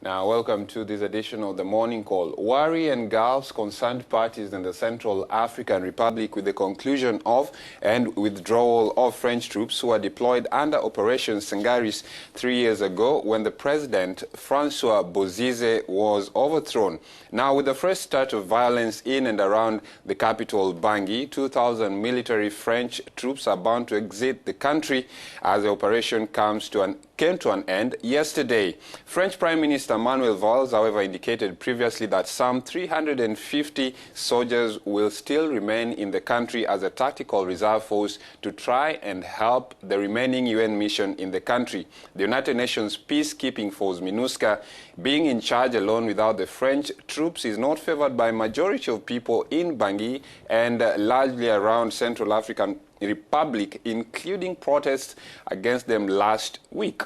Now, welcome to this edition of the Morning Call. Worry engulfs concerned parties in the Central African Republic with the conclusion of and withdrawal of French troops who were deployed under Operation Sangaris 3 years ago when the president, Francois Bozize, was overthrown. Now, with the first start of violence in and around the capital, Bangui, 2,000 military French troops are bound to exit the country as the operation came to an end yesterday. French Prime Minister Manuel Valls, however, indicated previously that some 350 soldiers will still remain in the country as a tactical reserve force to try and help the remaining UN mission in the country. The United Nations peacekeeping force, MINUSCA, being in charge alone without the French troops is not favored by majority of people in Bangui and largely around Central African Republic, including protests against them last week.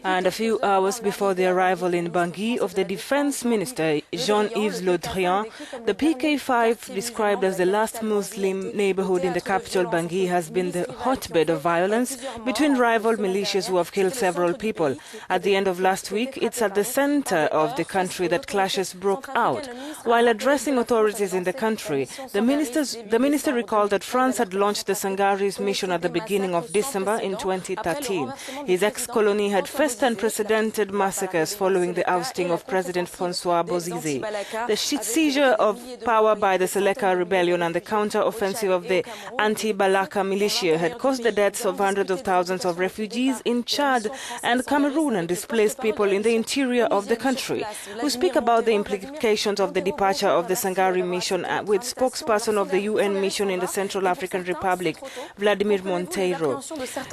And a few hours before the arrival in Bangui of the Defense Minister, Jean-Yves Le Drian, the PK5, described as the last Muslim neighborhood in the capital, Bangui, has been the hotbed of violence between rival militias who have killed several people. At the end of last week, it's at the center of the country that clashes broke out. While addressing authorities in the country, the minister recalled that France had launched the Sangaris mission at the beginning of December in 2013. His ex-colony had faced unprecedented massacres following the ousting of President Francois Bozize. The seizure of power by the Seleka rebellion and the counter-offensive of the anti-Balaka militia had caused the deaths of hundreds of thousands of refugees in Chad and Cameroon and displaced people in the interior of the country. We speak about the implications of the departure of the Sangari mission with spokesperson of the UN mission in the Central African Republic, Vladimir Monteiro.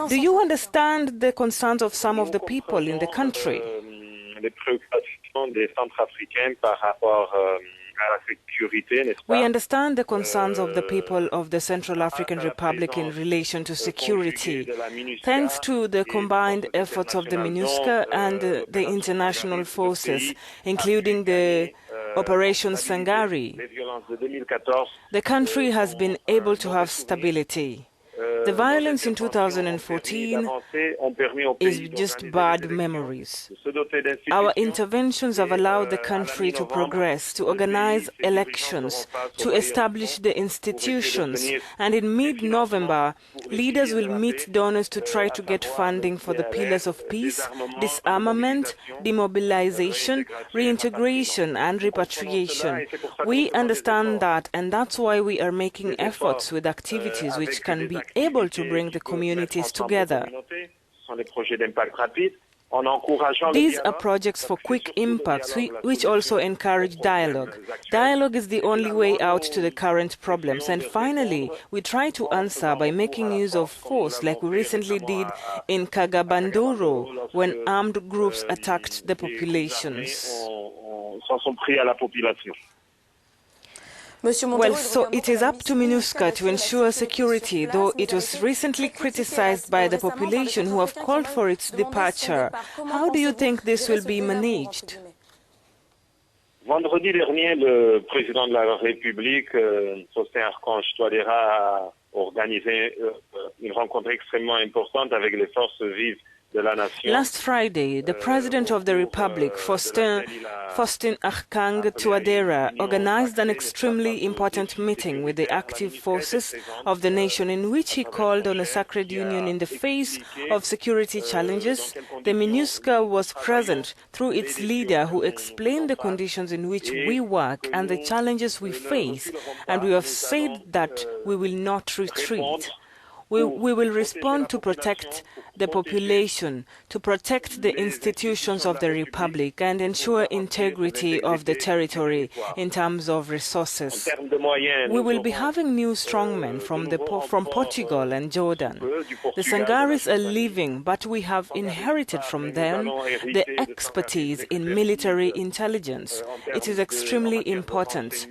Do you understand the concerns of some of the people in the country? We understand the concerns of the people of the Central African Republic in relation to security. Thanks to the combined efforts of the MINUSCA and the international forces, including the Operation Sangari, the country has been able to have stability. The violence in 2014 is just bad memories. Our interventions have allowed the country to progress, to organize elections, to establish the institutions, and in mid-November, leaders will meet donors to try to get funding for the pillars of peace, disarmament, demobilization, reintegration, and repatriation. We understand that, and that's why we are making efforts with activities which can be able to bring the communities together. These are projects for quick impacts, which also encourage dialogue. Dialogue is the only way out to the current problems. And finally, we try to answer by making use of force, like we recently did in Kagabandoro, when armed groups attacked the populations. Well, so it is up to MINUSCA to ensure security, though it was recently criticized by the population who have called for its departure. How do you think this will be managed? Vendredi dernier, le président de la République, a organisé une rencontre extrêmement importante avec les forces vives. Last Friday, the President of the Republic, Faustin Archange Touadéra, organized an extremely important meeting with the active forces of the nation in which he called on a sacred union in the face of security challenges. The MINUSCA was present through its leader, who explained the conditions in which we work and the challenges we face, and we have said that we will not retreat. We will respond to protect the population, to protect the institutions of the Republic and ensure integrity of the territory in terms of resources. We will be having new strongmen from Portugal and Jordan. The Sangaris are leaving, but we have inherited from them the expertise in military intelligence. It is extremely important.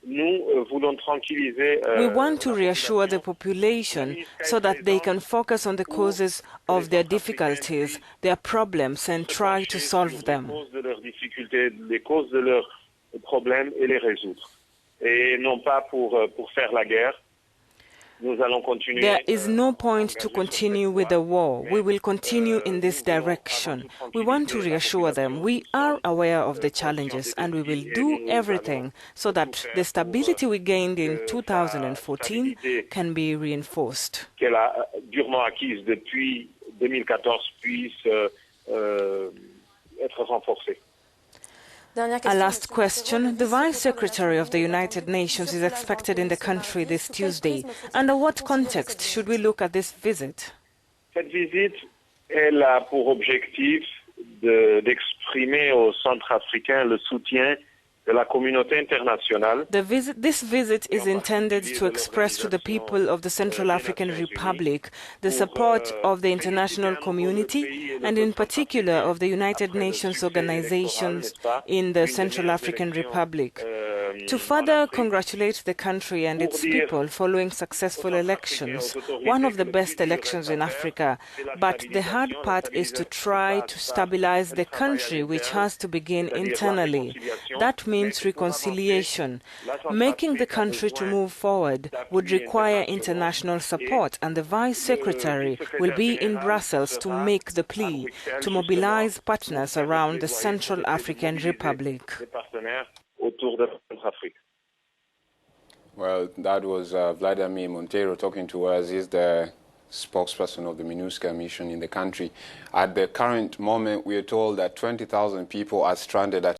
We want to reassure the population so that they can focus on the causes of their difficulties, their problems, and try to solve them. There is no point to continue with the war. We will continue in this direction. We want to reassure them we are aware of the challenges and we will do everything so that the stability we gained in 2014 can be reinforced. Qu'elle a durement acquise depuis 2014 puisse être renforcée. A last question. The Vice Secretary of the United Nations is expected in the country this Tuesday. Under what context should we look at this visit? Cette visite, elle a pour objectif d'exprimer au centre africain le soutien de la communauté internationale. This visit is intended to express to the people of the Central African Republic the support of the international community and in particular of the United Nations organizations in the Central African Republic, to further congratulate the country and its people following successful elections, one of the best elections in Africa. But the hard part is to try to stabilize the country, which has to begin internally. That means reconciliation. Making the country to move forward would require international support, and the Vice Secretary will be in Brussels to make the plea to mobilize partners around the Central African Republic. Well, that was Vladimir Montero talking to us. He's the spokesperson of the MINUSCA mission in the country. At the current moment, we are told that 20,000 people are stranded at